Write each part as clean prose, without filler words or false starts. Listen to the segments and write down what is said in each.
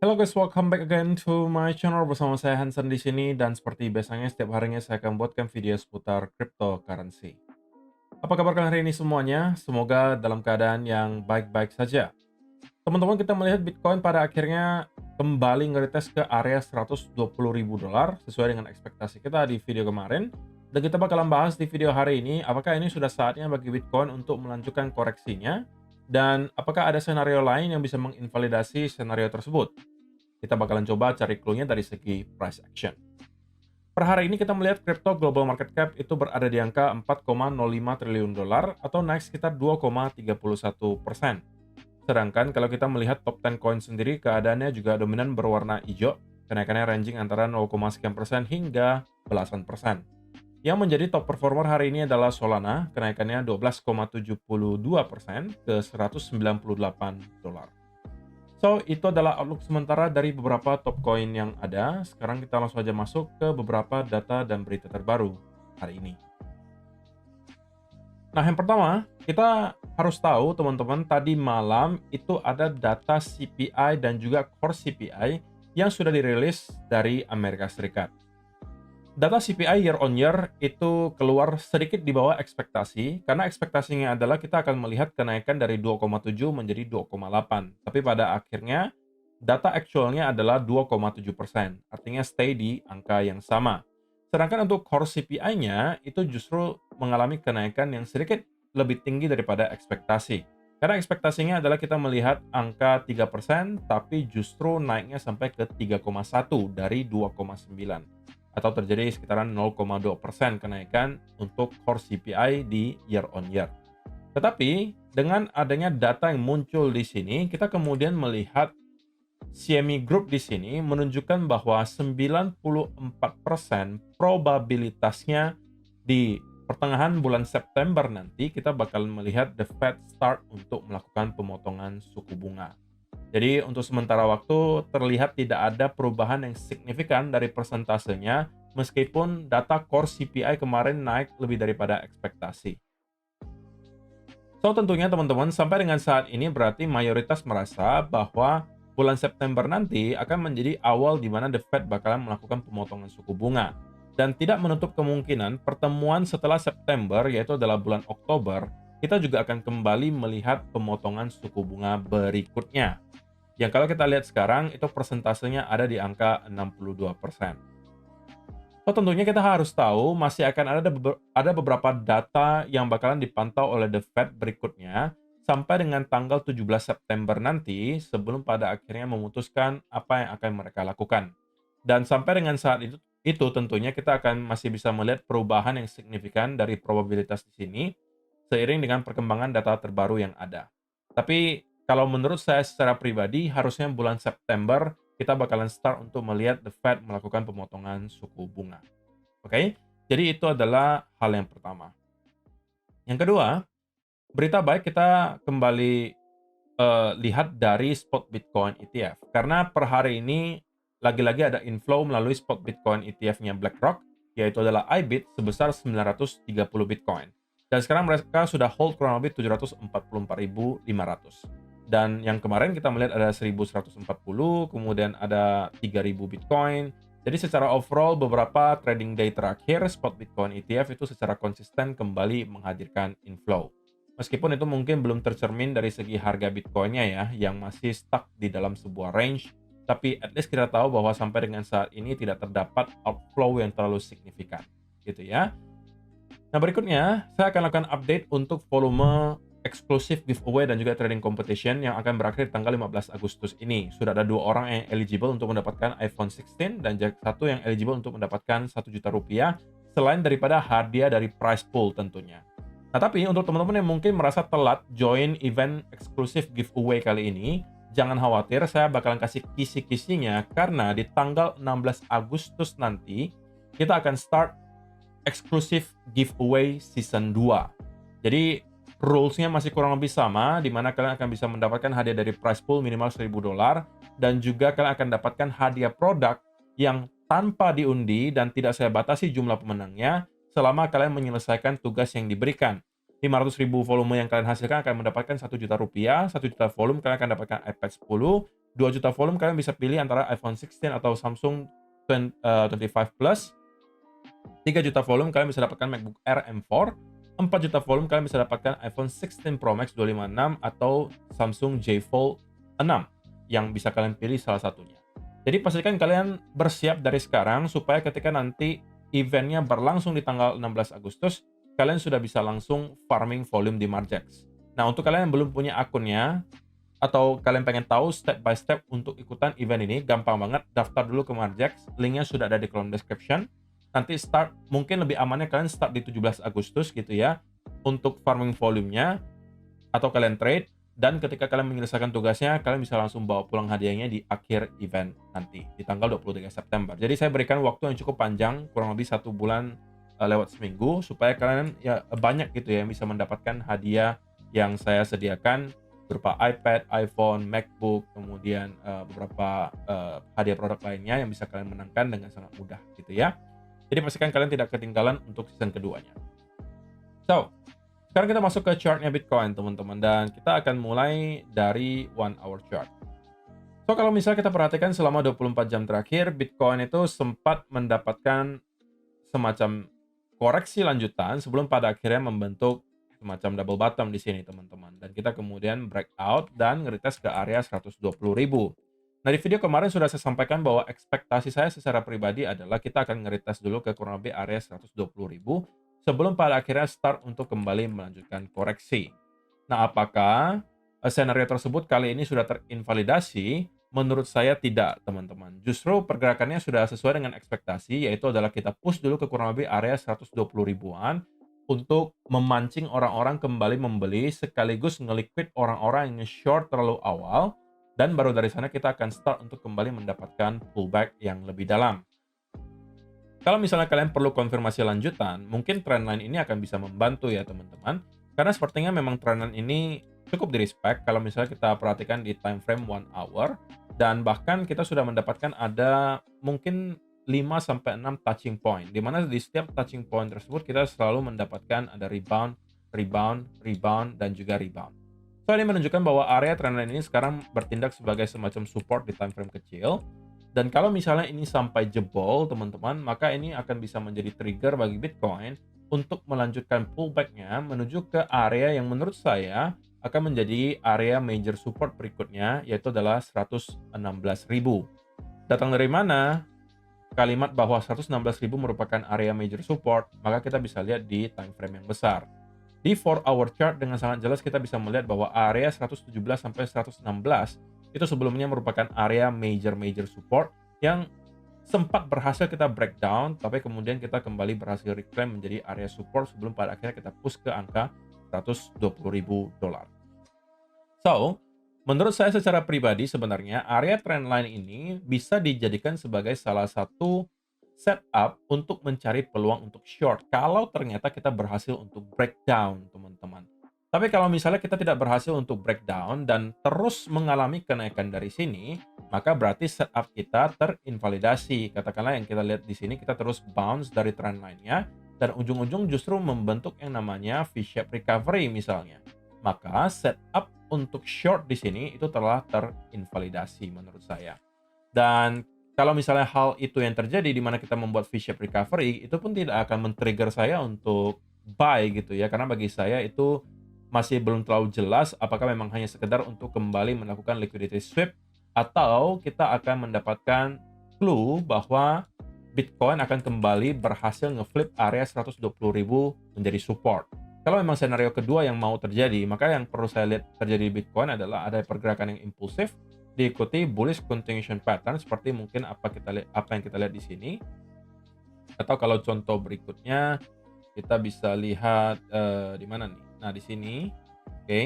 Hello guys, welcome back again to my channel bersama saya Hansen di sini dan seperti biasanya setiap harinya saya akan buatkan video seputar cryptocurrency. Apa kabar kalian hari ini semuanya? Semoga dalam keadaan yang baik-baik saja. Teman-teman, kita melihat Bitcoin pada akhirnya kembali ngeretest ke area 120.000 dolar sesuai dengan ekspektasi kita di video kemarin. Dan kita bakalan bahas di video hari ini apakah ini sudah saatnya bagi Bitcoin untuk melanjutkan koreksinya dan apakah ada senario lain yang bisa menginvalidasi senario tersebut. Kita bakalan coba cari clue-nya dari segi price action. Per hari ini kita melihat crypto global market cap itu berada di angka 4,05 triliun dolar atau naik sekitar 2,31%. Sedangkan kalau kita melihat top 10 coin sendiri, keadaannya juga dominan berwarna hijau, kenaikannya ranging antara 0, sekian persen hingga belasan persen. Yang menjadi top performer hari ini adalah Solana, kenaikannya 12,72% ke 198 dolar. So, itu adalah outlook sementara dari beberapa top coin yang ada. Sekarang kita langsung aja masuk ke beberapa data dan berita terbaru hari ini. Nah, yang pertama, kita harus tahu teman-teman, tadi malam itu ada data CPI dan juga core CPI yang sudah dirilis dari Amerika Serikat. Data CPI year on year itu keluar sedikit di bawah ekspektasi, karena ekspektasinya adalah kita akan melihat kenaikan dari 2,7 menjadi 2,8. Tapi pada akhirnya, data actualnya adalah 2,7%, artinya stay di angka yang sama. Sedangkan untuk core CPI-nya itu justru mengalami kenaikan yang sedikit lebih tinggi daripada ekspektasi. Karena ekspektasinya adalah kita melihat angka 3%, tapi justru naiknya sampai ke 3,1 dari 2,9 atau terjadi sekitaran 0,2% kenaikan untuk core CPI di year on year. Tetapi dengan adanya data yang muncul di sini, kita kemudian melihat CME Group di sini menunjukkan bahwa 94% probabilitasnya di pertengahan bulan September nanti kita bakal melihat the Fed start untuk melakukan pemotongan suku bunga. Jadi untuk sementara waktu terlihat tidak ada perubahan yang signifikan dari persentasenya meskipun data core CPI kemarin naik lebih daripada ekspektasi. So tentunya teman-teman sampai dengan saat ini berarti mayoritas merasa bahwa bulan September nanti akan menjadi awal di mana The Fed bakalan melakukan pemotongan suku bunga. Dan tidak menutup kemungkinan pertemuan setelah September yaitu adalah bulan Oktober, kita juga akan kembali melihat pemotongan suku bunga berikutnya. Yang kalau kita lihat sekarang itu persentasenya ada di angka 62%. So tentunya kita harus tahu masih akan ada beberapa data yang bakalan dipantau oleh The Fed berikutnya sampai dengan tanggal 17 September nanti sebelum pada akhirnya memutuskan apa yang akan mereka lakukan. Dan sampai dengan saat itu tentunya kita akan masih bisa melihat perubahan yang signifikan dari probabilitas di sini seiring dengan perkembangan data terbaru yang ada. Tapi kalau menurut saya secara pribadi harusnya bulan September kita bakalan start untuk melihat The Fed melakukan pemotongan suku bunga. Oke? Jadi itu adalah hal yang pertama. Yang kedua, berita baik kita kembali lihat dari spot Bitcoin ETF. Karena per hari ini lagi-lagi ada inflow melalui spot Bitcoin ETF-nya BlackRock, yaitu adalah IBIT sebesar 930 Bitcoin. Dan sekarang mereka sudah hold kurang lebih 744.500. Dan yang kemarin kita melihat ada 1.140, kemudian ada 3.000 Bitcoin. Jadi secara overall beberapa trading day terakhir spot Bitcoin ETF itu secara konsisten kembali menghadirkan inflow. Meskipun itu mungkin belum tercermin dari segi harga Bitcoin-nya ya, yang masih stuck di dalam sebuah range, tapi at least kita tahu bahwa sampai dengan saat ini tidak terdapat outflow yang terlalu signifikan, gitu ya. Nah, berikutnya saya akan lakukan update untuk volume eksklusif giveaway dan juga trading competition yang akan berakhir tanggal 15 Agustus ini. Sudah ada 2 orang yang eligible untuk mendapatkan iPhone 16 dan satu yang eligible untuk mendapatkan 1 juta rupiah selain daripada hadiah dari prize pool tentunya. Nah, tapi untuk teman-teman yang mungkin merasa telat join event eksklusif giveaway kali ini, jangan khawatir, saya bakalan kasih kisi-kisinya karena di tanggal 16 Agustus nanti kita akan start eksklusif giveaway season 2. Jadi rules-nya masih kurang lebih sama, di mana kalian akan bisa mendapatkan hadiah dari prize pool minimal 1.000 dolar dan juga kalian akan dapatkan hadiah produk yang tanpa diundi dan tidak saya batasi jumlah pemenangnya selama kalian menyelesaikan tugas yang diberikan. 500.000 volume yang kalian hasilkan akan mendapatkan 1 juta rupiah, 1 juta volume kalian akan dapatkan iPad 10, 2 juta volume kalian bisa pilih antara iPhone 16 atau Samsung 25 Plus. 3 juta volume kalian bisa dapatkan MacBook Air M4. 4 juta volume kalian bisa dapatkan iPhone 16 Pro Max 256 atau Samsung J Fold 6 yang bisa kalian pilih salah satunya. Jadi pastikan kalian bersiap dari sekarang supaya ketika nanti eventnya berlangsung di tanggal 16 Agustus, kalian sudah bisa langsung farming volume di Margex. Nah, untuk kalian yang belum punya akunnya, atau kalian pengen tahu step by step untuk ikutan event ini, gampang banget, daftar dulu ke Margex, linknya sudah ada di kolom description. Nanti start, mungkin lebih amannya kalian start di 17 Agustus gitu ya, untuk farming volumenya, atau kalian trade, dan ketika kalian menyelesaikan tugasnya, kalian bisa langsung bawa pulang hadiahnya di akhir event nanti, di tanggal 23 September. Jadi saya berikan waktu yang cukup panjang, kurang lebih 1 bulan lewat seminggu, supaya kalian ya banyak gitu ya, yang bisa mendapatkan hadiah yang saya sediakan, berupa iPad, iPhone, MacBook, kemudian beberapa hadiah produk lainnya yang bisa kalian menangkan dengan sangat mudah gitu ya. Jadi pastikan kalian tidak ketinggalan untuk season keduanya. So, sekarang kita masuk ke chartnya Bitcoin teman-teman, dan kita akan mulai dari 1 hour chart. So, kalau misalnya kita perhatikan selama 24 jam terakhir, Bitcoin itu sempat mendapatkan semacam koreksi lanjutan sebelum pada akhirnya membentuk semacam double bottom di sini teman-teman, dan kita kemudian breakout dan nge-retest ke area 120.000. Nah, di video kemarin sudah saya sampaikan bahwa ekspektasi saya secara pribadi adalah kita akan nge-retest dulu ke kurang lebih area 120.000 sebelum pada akhirnya start untuk kembali melanjutkan koreksi. Nah, apakah skenario tersebut kali ini sudah terinvalidasi? Menurut saya tidak, teman-teman. Justru pergerakannya sudah sesuai dengan ekspektasi, yaitu adalah kita push dulu ke kurang lebih area 120 ribuan untuk memancing orang-orang kembali membeli, sekaligus nge-liquid orang-orang yang nge-short terlalu awal, dan baru dari sana kita akan start untuk kembali mendapatkan pullback yang lebih dalam. Kalau misalnya kalian perlu konfirmasi lanjutan, mungkin trendline ini akan bisa membantu ya teman-teman. Karena sepertinya memang trendline ini cukup di-respect kalau misalnya kita perhatikan di time frame 1 hour. Dan bahkan kita sudah mendapatkan ada mungkin 5-6 touching point. Di mana di setiap touching point tersebut kita selalu mendapatkan ada rebound, rebound, rebound, dan juga rebound. So, ini menunjukkan bahwa area trendline ini sekarang bertindak sebagai semacam support di time frame kecil. Dan kalau misalnya ini sampai jebol, teman-teman, maka ini akan bisa menjadi trigger bagi Bitcoin untuk melanjutkan pullback-nya menuju ke area yang menurut saya akan menjadi area major support berikutnya, yaitu adalah 116.000. Datang dari mana kalimat bahwa 116.000 merupakan area major support? Maka kita bisa lihat di time frame yang besar. Di 4 hour chart dengan sangat jelas kita bisa melihat bahwa area 117 sampai 116 itu sebelumnya merupakan area major support yang sempat berhasil kita breakdown, tapi kemudian kita kembali berhasil reclaim menjadi area support sebelum pada akhirnya kita push ke angka $120.000. So, menurut saya secara pribadi sebenarnya area trendline ini bisa dijadikan sebagai salah satu setup untuk mencari peluang untuk short kalau ternyata kita berhasil untuk breakdown, teman-teman. Tapi kalau misalnya kita tidak berhasil untuk breakdown dan terus mengalami kenaikan dari sini, maka berarti setup kita terinvalidasi. Katakanlah yang kita lihat di sini, kita terus bounce dari trendline-nya dan ujung-ujung justru membentuk yang namanya V-shape recovery misalnya. Maka setup untuk short di sini itu telah terinvalidasi menurut saya. Dan kalau misalnya hal itu yang terjadi di mana kita membuat V-shape recovery, itu pun tidak akan men-trigger saya untuk buy gitu ya, karena bagi saya itu masih belum terlalu jelas apakah memang hanya sekedar untuk kembali melakukan liquidity sweep atau kita akan mendapatkan clue bahwa Bitcoin akan kembali berhasil ngeflip area 120.000 menjadi support. Kalau memang skenario kedua yang mau terjadi, maka yang perlu saya lihat terjadi di Bitcoin adalah ada pergerakan yang impulsif diikuti bullish continuation pattern seperti mungkin apa yang kita lihat di sini. Atau kalau contoh berikutnya kita bisa lihat di mana nih? Nah, di sini, oke,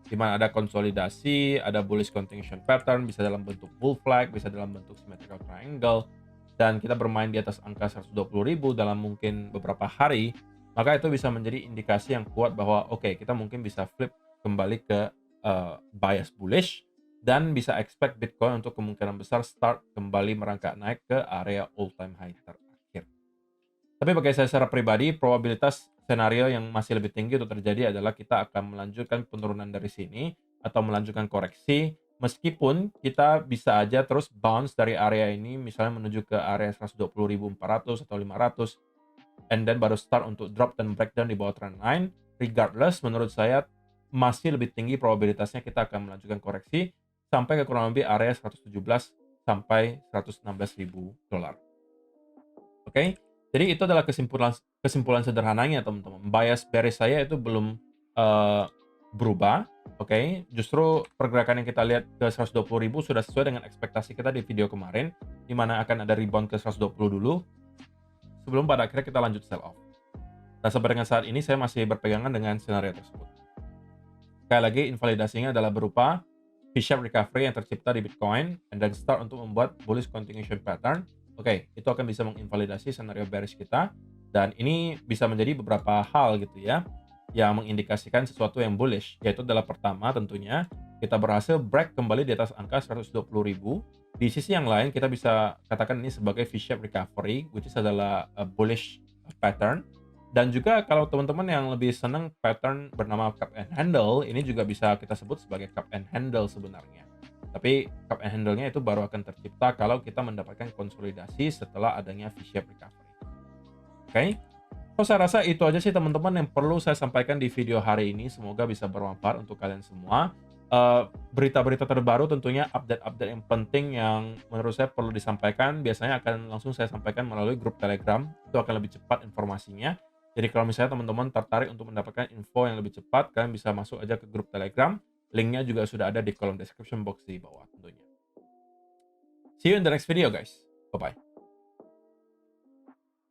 di mana ada konsolidasi, ada bullish continuation pattern, bisa dalam bentuk bull flag, bisa dalam bentuk symmetrical triangle, dan kita bermain di atas angka 120.000 dalam mungkin beberapa hari, maka itu bisa menjadi indikasi yang kuat bahwa oke, kita mungkin bisa flip kembali ke bias bullish dan bisa expect Bitcoin untuk kemungkinan besar start kembali merangkak naik ke area all time high terakhir. Tapi bagi saya secara pribadi, probabilitas skenario yang masih lebih tinggi untuk terjadi adalah kita akan melanjutkan penurunan dari sini atau melanjutkan koreksi Meskipun kita bisa aja terus bounce dari area ini misalnya menuju ke area 120.400 atau 500 and then baru start untuk drop dan breakdown di bawah trend line. Regardless, menurut saya masih lebih tinggi probabilitasnya kita akan melanjutkan koreksi sampai ke kurang lebih area 117 sampai 116.000 dolar. Oke, jadi itu adalah kesimpulan sederhananya teman-teman. Bias bearish saya itu belum berubah. Oke, justru pergerakan yang kita lihat ke 120.000 sudah sesuai dengan ekspektasi kita di video kemarin, di mana akan ada rebound ke 120 dulu, sebelum pada akhirnya kita lanjut sell off. Nah, sampai dengan saat ini saya masih berpegangan dengan skenario tersebut. Sekali lagi, invalidasinya adalah berupa V-shaped recovery yang tercipta di Bitcoin, and then start untuk membuat bullish continuation pattern. Oke, itu akan bisa menginvalidasi skenario bearish kita, dan ini bisa menjadi beberapa hal gitu ya, yang mengindikasikan sesuatu yang bullish, yaitu adalah pertama tentunya, kita berhasil break kembali di atas angka 120.000. Di sisi yang lain, kita bisa katakan ini sebagai V-shaped recovery, which is adalah a bullish pattern. Dan juga kalau teman-teman yang lebih senang pattern bernama cup and handle, ini juga bisa kita sebut sebagai cup and handle sebenarnya. Tapi cup and handle-nya itu baru akan tercipta kalau kita mendapatkan konsolidasi setelah adanya V-shaped recovery. Oke? So, saya rasa itu aja sih teman-teman yang perlu saya sampaikan di video hari ini. Semoga bisa bermanfaat untuk kalian semua. Berita-berita terbaru tentunya update-update yang penting yang menurut saya perlu disampaikan, biasanya akan langsung saya sampaikan melalui grup Telegram. Itu akan lebih cepat informasinya. Jadi kalau misalnya teman-teman tertarik untuk mendapatkan info yang lebih cepat, kalian bisa masuk aja ke grup Telegram. Linknya juga sudah ada di kolom description box di bawah tentunya. See you in the next video guys. Bye-bye.